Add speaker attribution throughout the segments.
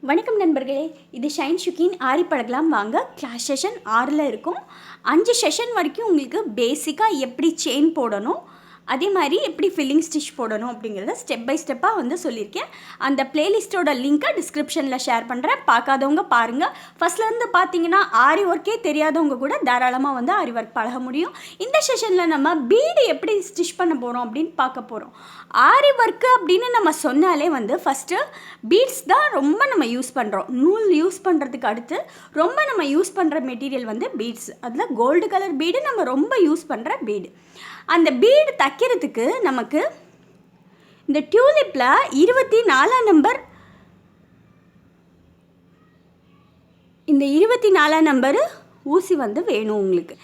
Speaker 1: வணக்கம் நண்பர்களே, இது ஷைன் ஷுக்கின் ஆரி பழகலாம் வாங்க. கிளாஸ் செஷன் 6ல் இருக்கும். 5 செஷன் வரைக்கும் உங்களுக்கு பேசிக்காக எப்படி செயின் போடணும், அதே மாதிரி எப்படி ஃபில்லிங் ஸ்டிச் போடணும் அப்படிங்கிறத ஸ்டெப் பை ஸ்டெப்பாக வந்து சொல்லியிருக்கேன். அந்த பிளேலிஸ்ட்டோட லிங்க்கை டிஸ்கிரிப்ஷனில் ஷேர் பண்ணுறேன். பார்க்காதவங்க பாருங்கள். ஃபஸ்ட்லேருந்து பார்த்தீங்கன்னா ஆரி ஒர்க்கே தெரியாதவங்க கூட தாராளமாக வந்து ஆரி ஒர்க் பழக முடியும். இந்த செஷனில் நம்ம பீடு எப்படி ஸ்டிச் பண்ண போகிறோம் அப்படின்னு பார்க்க போகிறோம். ஆரி ஒர்க்கு அப்படின்னு நம்ம சொன்னாலே வந்து ஃபஸ்ட்டு பீட்ஸ் தான் ரொம்ப நம்ம யூஸ் பண்ணுறோம். நூல் யூஸ் பண்ணுறதுக்கு அடுத்து ரொம்ப நம்ம யூஸ் பண்ணுற மெட்டீரியல் வந்து பீட்ஸ். அதில் கோல்டு கலர் பீடு நம்ம ரொம்ப யூஸ் பண்ணுற பீடு. அந்த பீடு தைக்கிறதுக்கு நமக்கு இந்த டியூலிப்பில் 24ஆம் நம்பர், இந்த 24ஆம் நம்பரு ஊசி வந்து வேணும் உங்களுக்கு.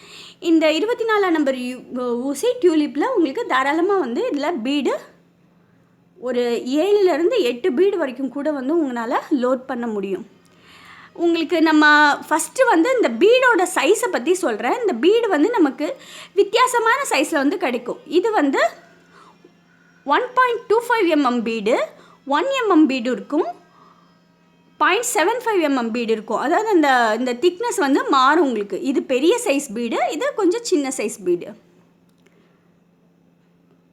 Speaker 1: இந்த 24ஆம் நம்பர் ஊசி டியூலிப்பில் உங்களுக்கு தாராளமாக வந்து இதில் பீடு ஒரு 7லேருந்து 8 பீடு வரைக்கும் கூட வந்து உங்களால் லோட் பண்ண முடியும். உங்களுக்கு நம்ம ஃபஸ்ட்டு வந்து இந்த பீடோட சைஸை பற்றி சொல்கிறேன். இந்த பீடு வந்து நமக்கு வித்தியாசமான சைஸில் வந்து கிடைக்கும். இது வந்து 1.25 mm பீடு, 1 mm பீடு இருக்கும், 0.75 mm பீடு இருக்கும். அதாவது இந்த திக்னஸ் வந்து மாறும் உங்களுக்கு. இது பெரிய சைஸ் பீடு, இது கொஞ்சம் சின்ன சைஸ் பீடு.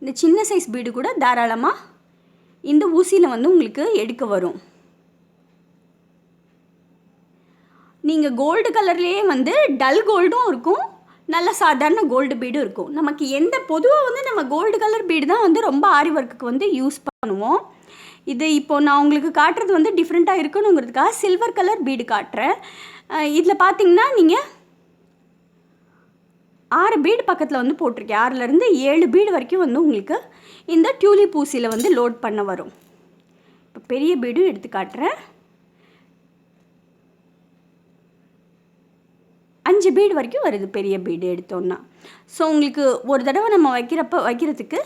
Speaker 1: இந்த சின்ன சைஸ் பீடு கூட தாராளமாக இந்த ஊசியில் வந்து உங்களுக்கு எடுக்க வரும். நீங்கள் கோல்டு கலர்லேயே வந்து டல் கோல்டும் இருக்கும், நல்ல சாதாரண கோல்டு பீடும் இருக்கும். நமக்கு பொதுவாக வந்து நம்ம கோல்டு கலர் பீடு தான் வந்து ரொம்ப ஆரி ஒர்க்குக்கு வந்து யூஸ் பண்ணுவோம். இது இப்போது நான் உங்களுக்கு காட்டுறது வந்து டிஃப்ரெண்ட்டாக இருக்கணுங்கிறதுக்காக சில்வர் கலர் பீடு காட்டுறேன். இதில் பார்த்தீங்கன்னா நீங்கள் 6 பீடு பக்கத்தில் வந்து போட்டிருக்கேன். 6லேருந்து 7 பீடு வரைக்கும் வந்து உங்களுக்கு இந்த டியூலிப் ஊசியில் வந்து லோட் பண்ண வரும். இப்போ பெரிய பீடும் எடுத்து காட்டுறேன். 5 பீடு வரைக்கும் வருது பெரிய பீடு எடுத்தோன்னா. ஸோ உங்களுக்கு ஒரு தடவை நம்ம வைக்கிறதுக்கு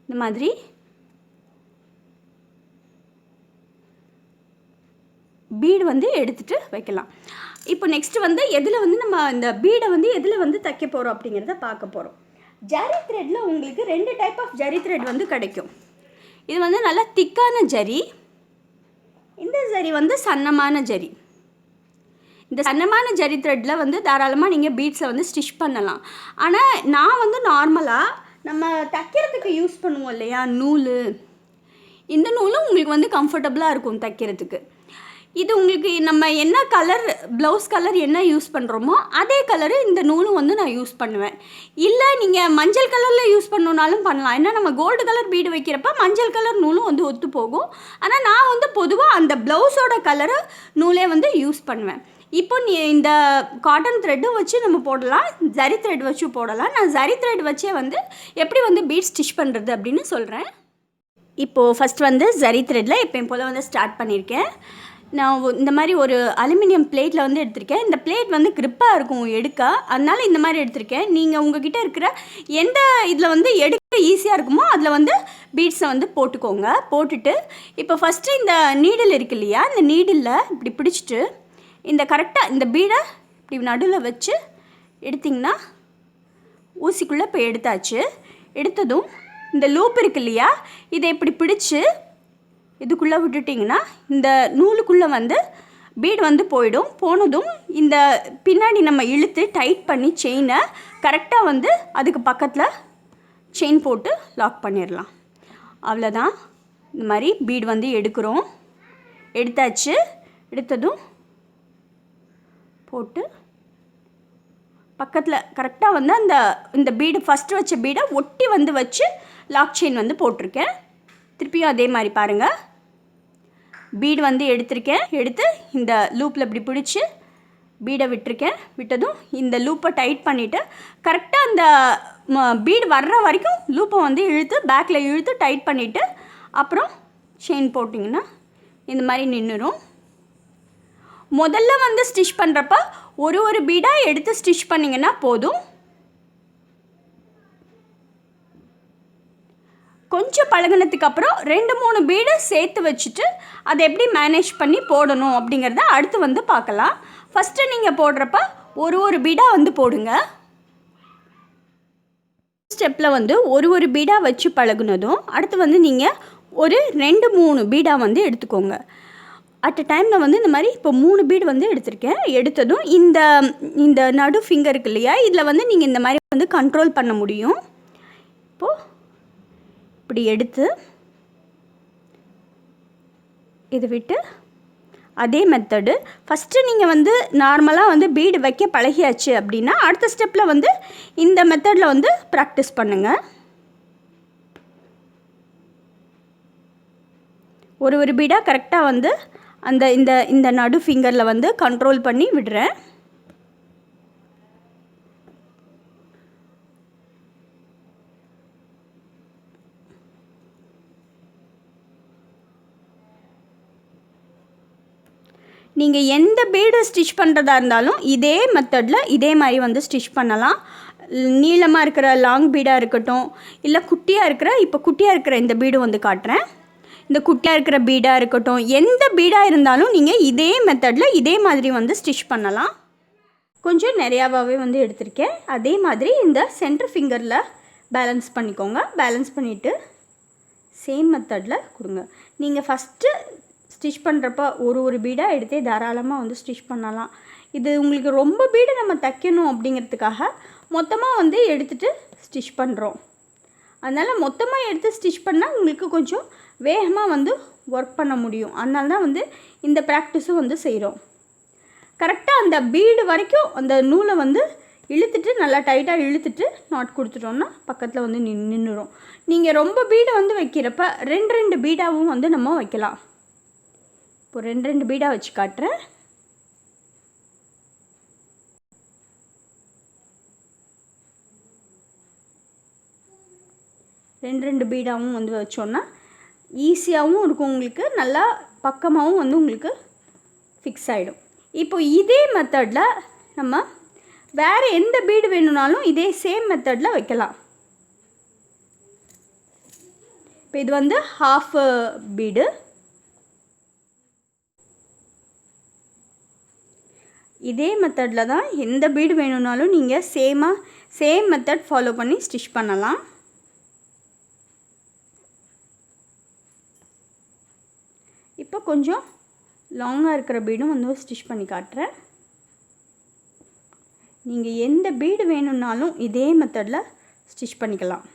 Speaker 1: இந்த மாதிரி பீடு வந்து எடுத்துகிட்டு வைக்கலாம். இப்போ நெக்ஸ்ட்டு வந்து எதில் வந்து நம்ம இந்த பீடை வந்து எதில் வந்து தைக்க போகிறோம் அப்படிங்கிறத பார்க்க போகிறோம். ஜரி த்ரெட்டில் உங்களுக்கு 2 டைப் ஆஃப் ஜரி த்ரெட் வந்து கிடைக்கும். இது வந்து நல்லா திக்கான ஜரி, இந்த ஜரி வந்து சன்னமான ஜரி. இந்த சன்னமான ஜரி த்ரெட்டில் வந்து தாராளமாக நீங்கள் பீட்ஸை வந்து ஸ்டிச் பண்ணலாம். ஆனால் நான் வந்து நார்மலாக நம்ம தைக்கிறதுக்கு யூஸ் பண்ணுவோம் இல்லையா நூல், இந்த நூலும் உங்களுக்கு வந்து கம்ஃபர்டபுளாக இருக்கும் தைக்கிறதுக்கு. இது உங்களுக்கு நம்ம என்ன கலர் ப்ளவுஸ் கலர் என்ன யூஸ் பண்ணுறோமோ அதே கலரு இந்த நூலும் வந்து நான் யூஸ் பண்ணுவேன். இல்லை நீங்கள் மஞ்சள் கலரில் யூஸ் பண்ணணுன்னாலும் பண்ணலாம். ஏன்னா நம்ம கோல்டு கலர் பீடு வைக்கிறப்ப மஞ்சள் கலர் நூலும் வந்து ஒத்து போகும். ஆனால் நான் வந்து பொதுவாக அந்த ப்ளவுஸோட கலரு நூலே வந்து யூஸ் பண்ணுவேன். இப்போ இந்த காட்டன் த்ரெட்டு வச்சு நம்ம போடலாம், ஜரி த்ரெட் வச்சு போடலாம். நான் ஜரி த்ரெட் வச்சே வந்து எப்படி வந்து பீட் ஸ்டிச் பண்ணுறது அப்படின்னு சொல்கிறேன். இப்போது ஃபஸ்ட் வந்து ஜரி த்ரெட்டில் எப்பயும் போல் வந்து ஸ்டார்ட் பண்ணியிருக்கேன். நான் இந்த மாதிரி ஒரு அலுமினியம் பிளேட்டில் வந்து எடுத்திருக்கேன். இந்த பிளேட் வந்து க்ரிப்பாக இருக்கும் எடுக்க, அதனால் இந்த மாதிரி எடுத்திருக்கேன். நீங்கள் உங்ககிட்ட இருக்கிற எந்த இதில் வந்து எடுக்க ஈஸியாக இருக்குமோ அதில் வந்து பீட்ஸை வந்து போட்டுக்கோங்க. போட்டுட்டு இப்போ ஃபஸ்ட்டு இந்த நீடில் இருக்கு இல்லையா, இந்த நீடில் இப்படி பிடிச்சிட்டு இந்த கரெக்டாக இந்த பீடை இப்படி நடுவில் வச்சு எடுத்திங்கன்னா ஊசிக்குள்ளே இப்போ எடுத்தாச்சு. எடுத்ததும் இந்த லூப் இருக்கு இல்லையா, இதை இப்படி பிடிச்சி இதுக்குள்ளே விட்டுட்டிங்கன்னா இந்த நூலுக்குள்ளே வந்து பீடு வந்து போயிடும். போனதும் இந்த பின்னாடி நம்ம இழுத்து டைட் பண்ணி செயினை கரெக்டாக வந்து அதுக்கு பக்கத்தில் செயின் போட்டு லாக் பண்ணிடலாம். அவ்வளோதான். இந்த மாதிரி பீடு வந்து எடுக்கிறோம். எடுத்தாச்சு. எடுத்ததும் போட்டு பக்கத்தில் கரெக்டாக வந்து இந்த பீடு ஃபஸ்ட்டு வச்ச பீடை ஒட்டி வந்து வச்சு லாக் செயின் வந்து போட்டிருக்கேன். திருப்பியும் அதே மாதிரி பாருங்கள், பீடு வந்து எடுத்திருக்கேன். எடுத்து இந்த லூப்பில் இப்படி பிடிச்சி பீடை விட்டுருக்கேன். விட்டதும் இந்த லூப்பை டைட் பண்ணிவிட்டு கரெக்டாக அந்த பீடு வர்ற வரைக்கும் லூப்பை வந்து இழுத்து பேக்கில் இழுத்து டைட் பண்ணிவிட்டு அப்புறம் செயின் போட்டிங்கன்னா இந்த மாதிரி நின்றுடும். முதல்ல வந்து ஸ்டிச் பண்ணுறப்ப ஒரு பீடாக எடுத்து ஸ்டிச் பண்ணிங்கன்னா போதும். கொஞ்சம் பழகினதுக்கு அப்புறம் 2-3 பீடை சேர்த்து வச்சுட்டு அதை எப்படி மேனேஜ் பண்ணி போடணும் அப்படிங்கிறத அடுத்து வந்து பார்க்கலாம். ஃபஸ்ட்டு நீங்கள் போடுறப்ப ஒரு பீடாக வந்து போடுங்க. ஸ்டெப்பில் வந்து ஒரு பீடாக வச்சு பழகுனதும் அடுத்து வந்து நீங்கள் ஒரு 2-3 பீடாக வந்து எடுத்துக்கோங்க. அட் அ டைமில் வந்து இந்த மாதிரி இப்போ 3 பீடு வந்து எடுத்திருக்கேன். எடுத்ததும் இந்த நடு ஃபிங்கர் இருக்கு இல்லையா, இதில் வந்து நீங்கள் இந்த மாதிரி வந்து கண்ட்ரோல் பண்ண முடியும். இப்போது இப்படி எடுத்து இது விட்டு அதே மெத்தடு ஃபஸ்ட்டு நீங்கள் வந்து நார்மலாக வந்து பீடு வைக்க பழகியாச்சு அப்படின்னா அடுத்த ஸ்டெப்பில் வந்து இந்த மெத்தடில் வந்து ப்ராக்டிஸ் பண்ணுங்கள். ஒரு பீடாக கரெக்டாக வந்து இந்த நடு ஃபிங்கரில் வந்து கண்ட்ரோல் பண்ணி விடுறேன். நீங்கள் எந்த பீடு ஸ்டிச் பண்ணுறதா இருந்தாலும் இதே மெத்தடில் இதே மாதிரி வந்து ஸ்டிச் பண்ணலாம். நீளமாக இருக்கிற லாங் பீடாக இருக்கட்டும், இல்லை குட்டியாக இருக்கிற இந்த பீடு வந்து காட்டுறேன். இந்த குட்டியாக இருக்கிற பீடாக இருக்கட்டும், எந்த பீடாக இருந்தாலும் நீங்கள் இதே மெத்தடில் இதே மாதிரி வந்து ஸ்டிச் பண்ணலாம். கொஞ்சம் நிறையாவே வந்து எடுத்திருக்கேன். அதே மாதிரி இந்த சென்டர் ஃபிங்கரில் பேலன்ஸ் பண்ணிக்கோங்க. பேலன்ஸ் பண்ணிவிட்டு சேம் மெத்தடில் கொடுங்க. நீங்கள் ஃபஸ்ட்டு ஸ்டிச் பண்ணுறப்ப ஒரு பீடாக எடுத்தே தாராளமாக வந்து ஸ்டிச் பண்ணலாம். இது உங்களுக்கு ரொம்ப பீடு நம்ம தைக்கணும் அப்படிங்கிறதுக்காக மொத்தமாக வந்து எடுத்துகிட்டு ஸ்டிச் பண்ணுறோம். அதனால் மொத்தமாக எடுத்து ஸ்டிச் பண்ணால் உங்களுக்கு கொஞ்சம் வேகமாக வந்து ஒர்க் பண்ண முடியும். அதனால தான் வந்து இந்த ப்ராக்டிஸும் வந்து செய்கிறோம். கரெக்டாக அந்த பீடு வரைக்கும் அந்த நூலை வந்து இழுத்துட்டு நல்லா டைட்டாக இழுத்துட்டு நாட் கொடுத்துட்டோன்னா பக்கத்தில் வந்து நின்றுடும். நீங்கள் ரொம்ப பீடை வந்து வைக்கிறப்ப 2 பீடாவும் வந்து நம்ம வைக்கலாம். இப்போ 2 பீடாக வச்சு காட்டுறேன். ரெண்டு பீடாவும் வந்து வச்சோன்னா ஈஸியாகவும் இருக்கும், உங்களுக்கு நல்லா பக்கமாகவும் வந்து உங்களுக்கு ஃபிக்ஸ் ஆகிடும். இப்போ இதே மெத்தடில் நம்ம வேறு எந்த பீடு வேணும்னாலும் இதே சேம் மெத்தடில் வைக்கலாம். இப்போ இது வந்து ஹாஃப் பீடு. இதே மெத்தடில் தான் எந்த பீடு வேணும்னாலும் நீங்கள் சேம் மெத்தட் ஃபாலோ பண்ணி ஸ்டிச் பண்ணலாம். இப்போ கொஞ்சம் லாங்காக இருக்கிற பீடும் வந்து ஸ்டிச் பண்ணி காட்டுறேன். நீங்கள் எந்த பீடு வேணும்னாலும் இதே மெத்தடில் ஸ்டிச் பண்ணிக்கலாம்.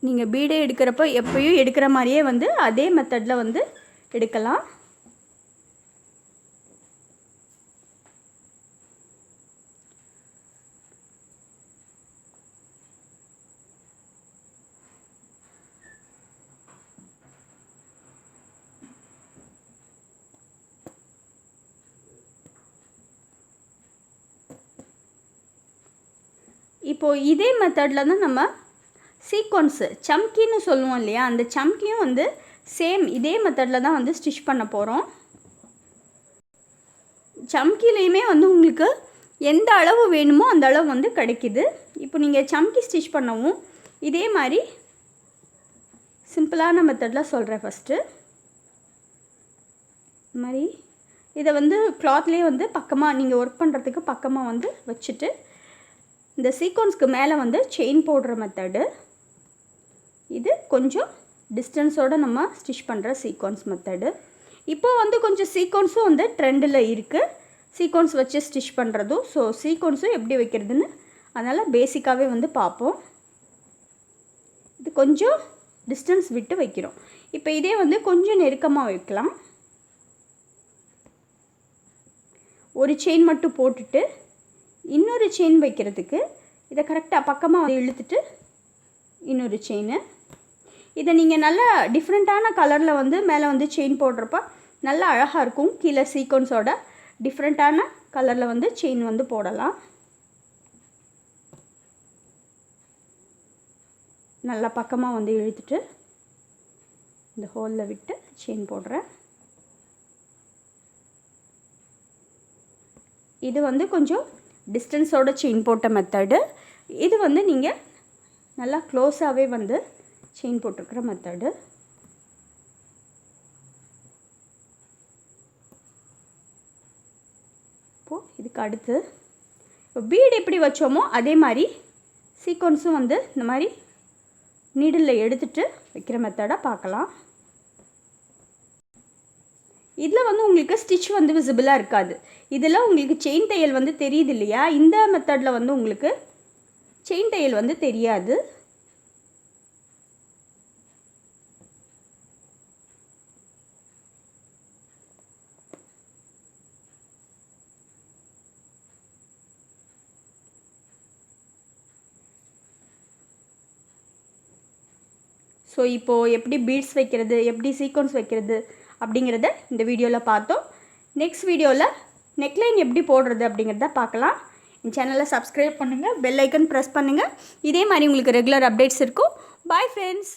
Speaker 1: நீங்கள் பீடே எடுக்கிறப்ப எப்பயும் எடுக்கிற மாதிரியே வந்து அதே மெத்தடில் வந்து எடுக்கலாம். இப்போது இதே மெத்தடில் தான் நம்ம சீக்வன்ஸு சம்கின்னு சொல்லுவோம் இல்லையா, அந்த சம்கியும் வந்து சேம் இதே மெத்தடில் தான் வந்து ஸ்டிச் பண்ண போகிறோம். சம்கிலையுமே வந்து உங்களுக்கு எந்த அளவு வேணுமோ அந்த அளவு வந்து கிடைக்கிது. இப்போ நீங்கள் சம்கி ஸ்டிச் பண்ணவும் இதே மாதிரி சிம்பிளான மெத்தடில் சொல்கிறேன். ஃபஸ்ட்டு இந்த மாதிரி இதை வந்து கிளாத்லேயே வந்து பக்கமாக நீங்கள் ஒர்க் பண்ணுறதுக்கு பக்கமாக வந்து வச்சுட்டு இந்த சீக்வன்ஸ்க்கு மேலே வந்து செயின் போடுற மெத்தடு. இது கொஞ்சம் டிஸ்டன்ஸோடு நம்ம ஸ்டிச் பண்ணுற சீக்வன்ஸ் மெத்தடு. இப்போது வந்து கொஞ்சம் சீக்வன்ஸும் வந்து ட்ரெண்டில் இருக்குது, சீக்வன்ஸ் வச்சு ஸ்டிச் பண்ணுறதும். ஸோ சீக்வன்ஸும் எப்படி வைக்கிறதுன்னு அதனால் பேசிக்காகவே வந்து பார்ப்போம். இது கொஞ்சம் டிஸ்டன்ஸ் விட்டு வைக்கிறோம். இப்போ இதே வந்து கொஞ்சம் நெருக்கமாக வைக்கலாம். ஒரு செயின் மட்டும் போட்டுட்டு இன்னொரு செயின் வைக்கிறதுக்கு இதை கரெக்டாக பக்கமாக இழுத்துட்டு இன்னொரு செயின். இதை நீங்கள் நல்லா டிஃப்ரெண்ட்டான கலரில் வந்து மேலே வந்து செயின் போடுறப்ப நல்லா அழகாக இருக்கும். கீழே சீக்வன்ஸோட டிஃப்ரெண்ட்டான கலரில் வந்து செயின் வந்து போடலாம். நல்லா பக்கமாக வந்து இழுத்துட்டு இந்த ஹோலில் விட்டு செயின் போடுறேன். இது வந்து கொஞ்சம் டிஸ்டன்ஸோட செயின் போட்ட மெத்தடு. இது வந்து நீங்கள் நல்லா க்ளோஸாகவே வந்து செயின் போட்டிருக்கிற மெத்தடு. இதுக்கு அடுத்து இப்போ பீட் எப்படி வச்சோமோ அதே மாதிரி சீக்வன்ஸும் வந்து இந்த மாதிரி நீடில் எடுத்துகிட்டு வைக்கிற மெத்தடை பார்க்கலாம். இதில் வந்து உங்களுக்கு ஸ்டிச் வந்து விசிபிளாக இருக்காது. இதில் உங்களுக்கு செயின் தையல் வந்து தெரியுது இல்லையா, இந்த மெத்தடில் வந்து உங்களுக்கு செயின் தையல் வந்து தெரியாது. ஸோ இப்போது எப்படி பீட்ஸ் வைக்கிறது, எப்படி சீக்வன்ஸ் வைக்கிறது அப்படிங்கிறத இந்த வீடியோவில் பார்த்தோம். நெக்ஸ்ட் வீடியோவில் நெக்லைன் எப்படி போடுறது அப்படிங்கிறத பார்க்கலாம். என் சேனலை சப்ஸ்கிரைப் பண்ணுங்கள், பெல் ஐக்கன் ப்ரெஸ் பண்ணுங்கள். இதே மாதிரி உங்களுக்கு ரெகுலர் அப்டேட்ஸ் இருக்கும். Bye friends.